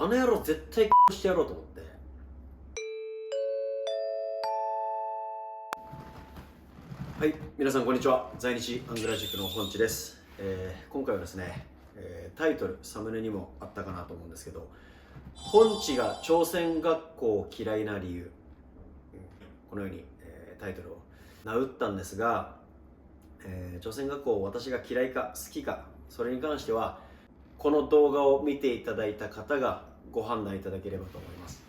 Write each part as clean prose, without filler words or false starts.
あの野郎絶対してやろうと思って。はい、皆さんこんにちは。在日アングラ塾の本地です。今回はですね、タイトル、サムネにもあったかなと思うんですけど、本地が朝鮮学校を嫌いな理由、このように、タイトルを名打ったんですが、朝鮮学校を私が嫌いか好きか、それに関してはこの動画を見ていただいた方がご判断いただければと思います。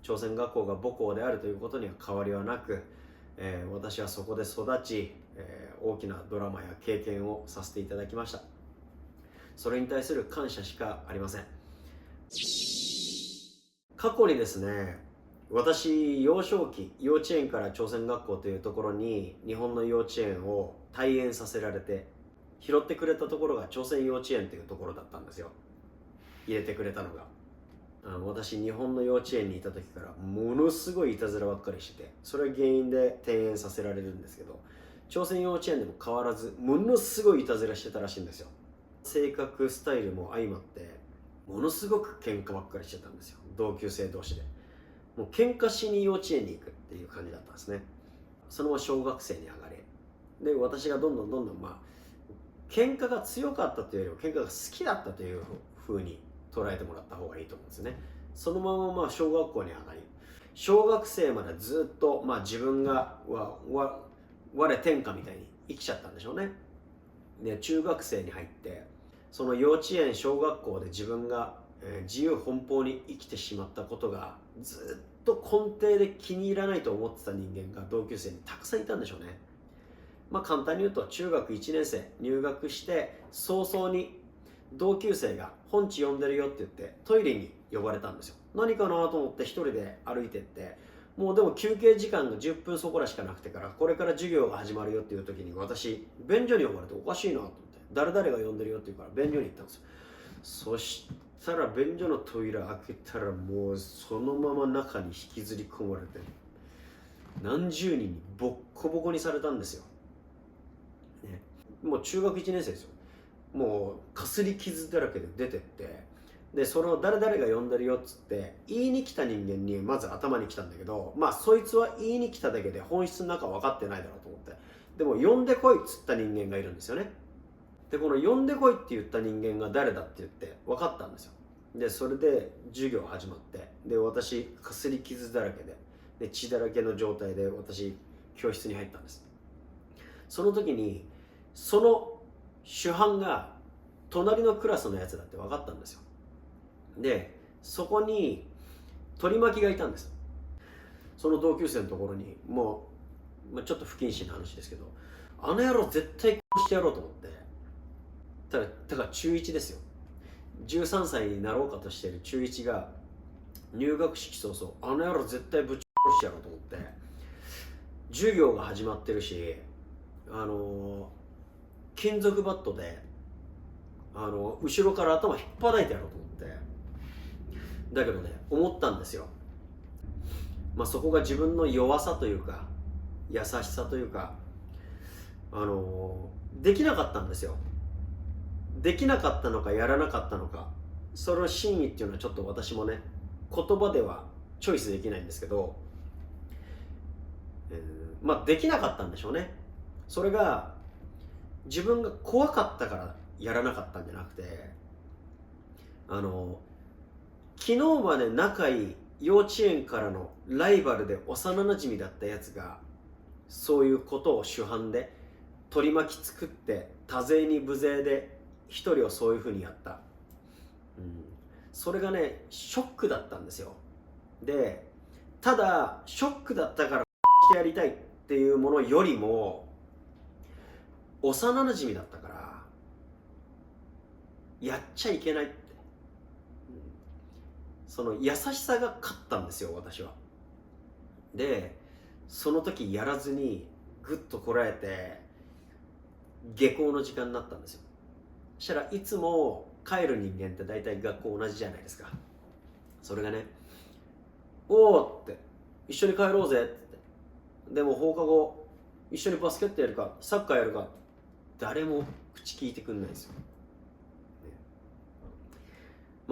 朝鮮学校が母校であるということには変わりはなく、私はそこで育ち、大きなドラマや経験をさせていただきました。それに対する感謝しかありません。過去にですね、私幼少期、幼稚園から朝鮮学校というところに日本の幼稚園を退園させられて、拾ってくれたところが朝鮮幼稚園というところだったんですよ。入れてくれたのが。私日本の幼稚園にいた時からものすごいいたずらばっかりしてて、それが原因で転園させられるんですけど、朝鮮幼稚園でも変わらずものすごいいたずらしてたらしいんですよ。性格スタイルも相まってものすごく喧嘩ばっかりしてたんですよ、同級生同士で。もう喧嘩しに幼稚園に行くっていう感じだったんですね。そのまま小学生に上がれで、私がどんどん喧嘩が強かったというよりも喧嘩が好きだったという風に捉えてもらった方がいいと思うんですね。そのまま小学校に上がり、小学生までずっと自分が我天下みたいに生きちゃったんでしょうね。で、中学生に入ってその幼稚園小学校で自分が自由奔放に生きてしまったことがずっと根底で気に入らないと思ってた人間が同級生にたくさんいたんでしょうね。簡単に言うと、中学1年生入学して早々に同級生が本地呼んでるよって言ってトイレに呼ばれたんですよ。何かなと思って一人で歩いてって、もうでも休憩時間が10分そこらしかなくてから、これから授業が始まるよっていう時に私便所に呼ばれておかしいなと思って、誰々が呼んでるよって言うから便所に行ったんですよ。そしたら便所の扉開けたらもうそのまま中に引きずり込まれて、何十人にボッコボコにされたんですよ。ね、もう中学1年生ですよ。もうかすり傷だらけで出てって、でそれを誰々が呼んでるよっつって言いに来た人間にまず頭に来たんだけど、そいつは言いに来ただけで本質の中分かってないだろうと思って、でも呼んでこいっつった人間がいるんですよね。でこの呼んでこいって言った人間が誰だって言って分かったんですよ。でそれで授業始まって、で私かすり傷だらけで血だらけの状態で私教室に入ったんです。その時にその主犯が隣のクラスのやつだって分かったんですよ。でそこに取り巻きがいたんです。その同級生のところにもう、ちょっと不謹慎な話ですけど、あの野郎絶対殺してやろうと思って、だから中1ですよ。13歳になろうかとしている中1が入学式早々、あの野郎絶対ぶち殺してやろうと思って、授業が始まってるし、金属バットで後ろから頭引っ張いてやろうと思って、だけどね、思ったんですよ。そこが自分の弱さというか優しさというか、できなかったんですよ。できなかったのかやらなかったのか、その真意っていうのはちょっと私もね、言葉ではチョイスできないんですけど、できなかったんでしょうね。それが自分が怖かったからやらなかったんじゃなくて、昨日まで仲いい幼稚園からのライバルで幼なじみだったやつがそういうことを主犯で取り巻き作って、多勢に無勢で一人をそういうふうにやった、それがねショックだったんですよ。でただショックだったからしてやりたいっていうものよりも、幼なじみだったからやっちゃいけないって、その優しさが勝ったんですよ、私は。でその時やらずにぐっとこらえて下校の時間になったんですよ。そしたらいつも帰る人間って大体学校同じじゃないですか。それがね、おおって一緒に帰ろうぜって、でも放課後一緒にバスケットやるかサッカーやるか、誰も口聞いてくんないんですよ。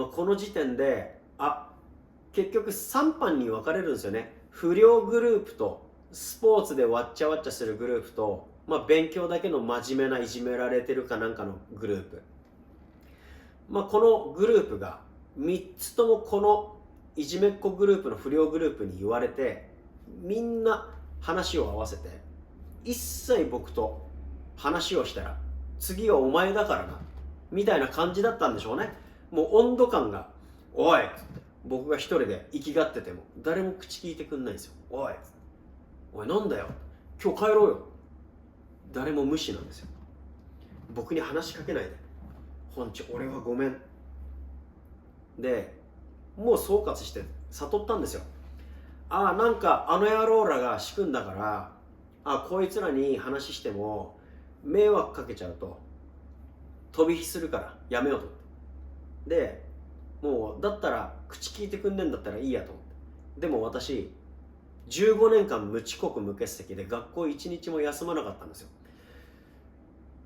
この時点で結局3班に分かれるんですよね。不良グループとスポーツでわっちゃわっちゃするグループと、勉強だけの真面目ないじめられてるかなんかのグループ、このグループが3つともこのいじめっ子グループの不良グループに言われて、みんな話を合わせて、一切僕と話をしたら次はお前だからなみたいな感じだったんでしょうね。もう温度感が、おいっつって、僕が一人で生きがってても誰も口聞いてくんないんですよ。おいっつって、おいなんだよ、今日帰ろうよ。誰も無視なんですよ。僕に話しかけないで、本ち俺はごめんで、もう総括して悟ったんですよ。なんかあの野郎らが仕組んだから、こいつらに話しても迷惑かけちゃうと飛び火するからやめようと思って。でもうだったら口聞いてくんねんだったらいいやと思って。でも私15年間無遅刻無欠席で学校1日も休まなかったんですよ。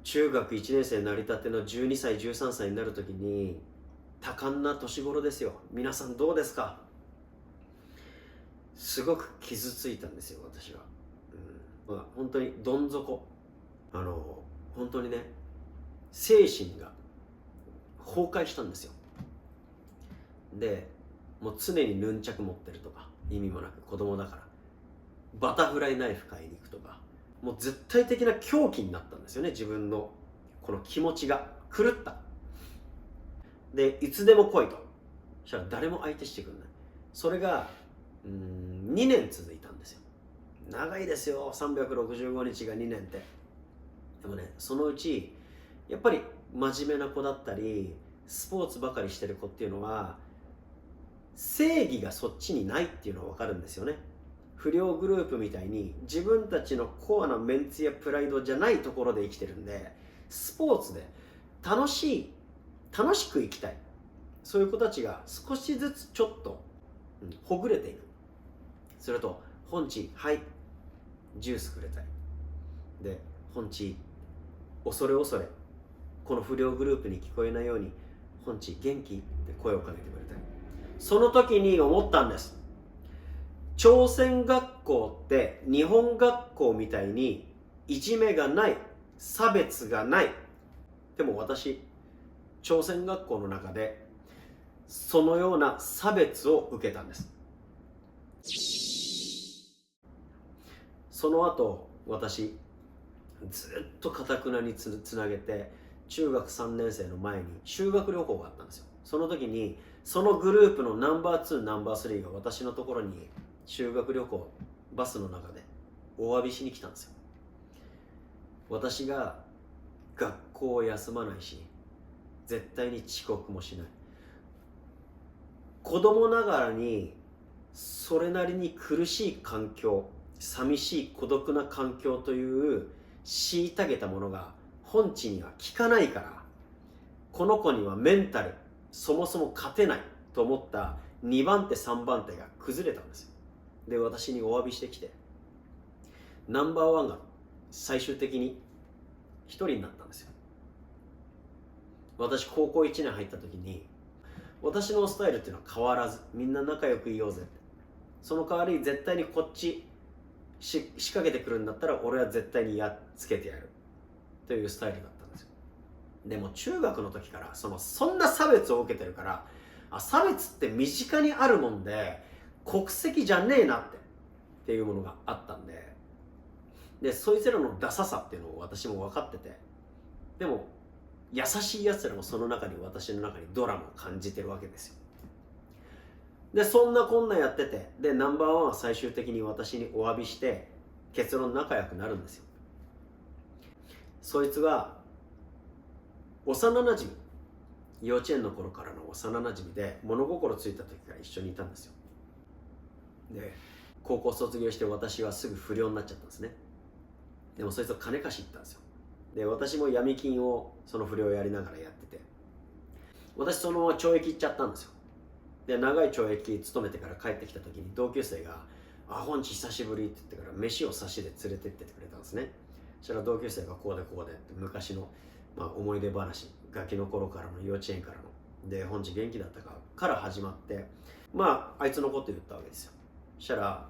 中学1年生になりたての12歳13歳になるときに多感な年頃ですよ。皆さんどうですか？すごく傷ついたんですよ私は。本当にどん底、本当にね、精神が崩壊したんですよ。でもう常にヌンチャク持ってるとか意味もなく、子供だからバタフライナイフ買いに行くとか、もう絶対的な狂気になったんですよね。自分のこの気持ちが狂った。でいつでも来いと。そしたら誰も相手してくれない。それが2年続いたんですよ。長いですよ、365日が2年って。でもね、そのうちやっぱり真面目な子だったりスポーツばかりしてる子っていうのは正義がそっちにないっていうのは分かるんですよね。不良グループみたいに自分たちのコアなメンツやプライドじゃないところで生きてるんで、スポーツで楽しく生きたい、そういう子たちが少しずつちょっと、ほぐれていく。すると本地、はいジュースくれたいで、本地恐れこの不良グループに聞こえないように本地元気って声をかけてくれたい。その時に思ったんです。朝鮮学校って日本学校みたいにいじめがない、差別がない。でも私、朝鮮学校の中でそのような差別を受けたんです。その後私ずっとかたくなにつなげて、中学3年生の前に修学旅行があったんですよ。その時にそのグループのナンバー2ナンバー3が私のところに修学旅行バスの中でお詫びしに来たんですよ。私が学校を休まないし絶対に遅刻もしない、子供ながらにそれなりに苦しい環境、寂しい孤独な環境という虐げたものが本地には効かないから、この子にはメンタルそもそも勝てないと思った2番手3番手が崩れたんですよ。で私にお詫びしてきて、ナンバーワンが最終的に1人になったんですよ。私高校1年入った時に、私のスタイルっていうのは変わらずみんな仲良くいようぜって、その代わり絶対にこっち仕掛けてくるんだったら俺は絶対にやっつけてやるというスタイルだったんですよ。でも中学の時からそんな差別を受けてるから、差別って身近にあるもんで国籍じゃねえなっていうものがあったんで、そいつらのダサさっていうのを私も分かってて、でも優しいやつらもその中に、私の中にドラマを感じてるわけですよ。でそんなこんなやってて、でナンバーワンは最終的に私にお詫びして結論仲良くなるんですよ。そいつが幼なじみ、幼稚園の頃からの幼なじみで、物心ついた時から一緒にいたんですよ。で高校卒業して私はすぐ不良になっちゃったんですね。でもそいつは金貸し行ったんですよ。で私も闇金をその不良をやりながらやってて、私そのまま懲役行っちゃったんですよ。で長い懲役勤めてから帰ってきた時に同級生が「本地久しぶり」って言ってから飯を差しで連れてってくれたんですね。そしたら同級生がこうでって昔の、思い出話、ガキの頃からの幼稚園からので、本地元気だったかから始まって、まああいつのこと言ったわけですよ。そしたら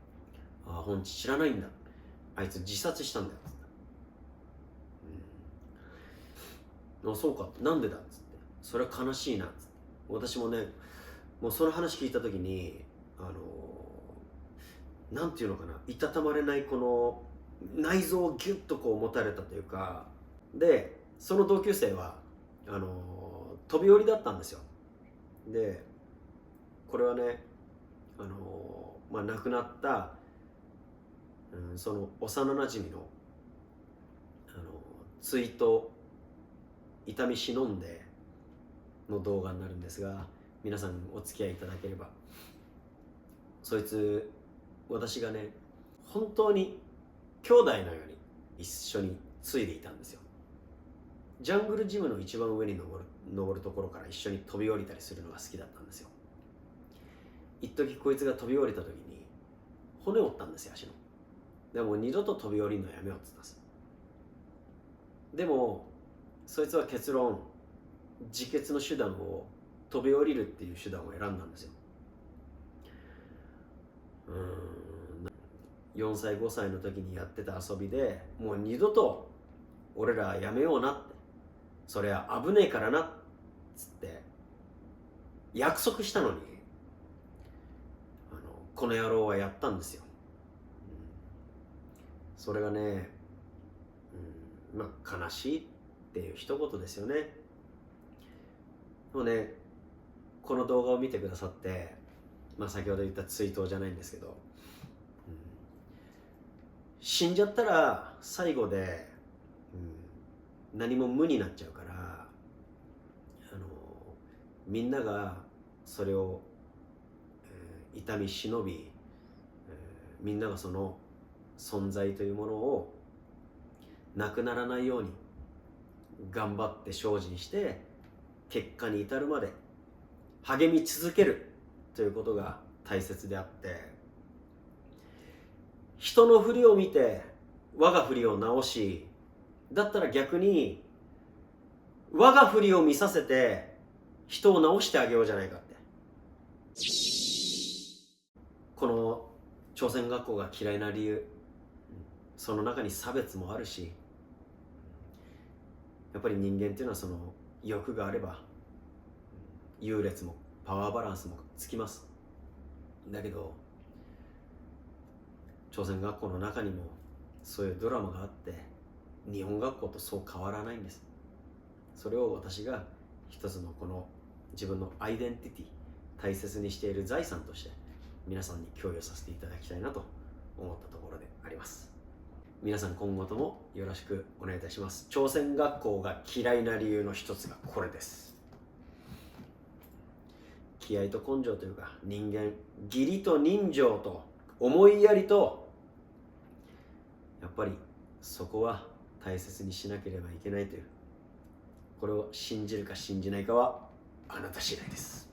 「ああ本地知らないんだ、あいつ自殺したんだよ」っつって、あそうか、なんでだっつって、それは悲しいなっつって、私もね、もうその話聞いた時になんていうのかな、いたたまれないこの内臓をギュッとこう持たれたというか、でその同級生は飛び降りだったんですよ。でこれはね、まあ、亡くなった、その幼なじみの、追悼痛み忍んでの動画になるんですが、皆さんお付き合いいただければ。そいつ、私がね本当に兄弟のように一緒についでいたんですよ。ジャングルジムの一番上に登るところから一緒に飛び降りたりするのが好きだったんですよ。一時こいつが飛び降りた時に骨折ったんですよ、足の。でも二度と飛び降りるのやめようって言ったんです。でもそいつは結論、自決の手段を、飛び降りるっていう手段を選んだんですよ。4歳5歳の時にやってた遊びで、もう二度と俺らやめようなって、それは危ねえからなっつって約束したのに、この野郎はやったんですよ。それがね、まあ悲しいっていう一言ですよね。でもね、この動画を見てくださって、まあ先ほど言った追悼じゃないんですけど、死んじゃったら最後で、何も無になっちゃうから、みんながそれを、痛み忍び、みんながその存在というものをなくならないように頑張って精進して結果に至るまで励み続けるということが大切であって、人の振りを見て我が振りを直し、だったら逆に我が振りを見させて人を直してあげようじゃないかって。この朝鮮学校が嫌いな理由、その中に差別もあるし、やっぱり人間っていうのはその欲があれば優劣もパワーバランスもつきます。だけど朝鮮学校の中にもそういうドラマがあって、日本学校とそう変わらないんです。それを私が一つのこの自分のアイデンティティ、大切にしている財産として皆さんに共有させていただきたいなと思ったところであります。皆さん今後ともよろしくお願いいたします。朝鮮学校が嫌いな理由の一つがこれです。気合と根性というか、人間、義理と人情と思いやりと、やっぱりそこは大切にしなければいけないという、これを信じるか信じないかはあなた次第です。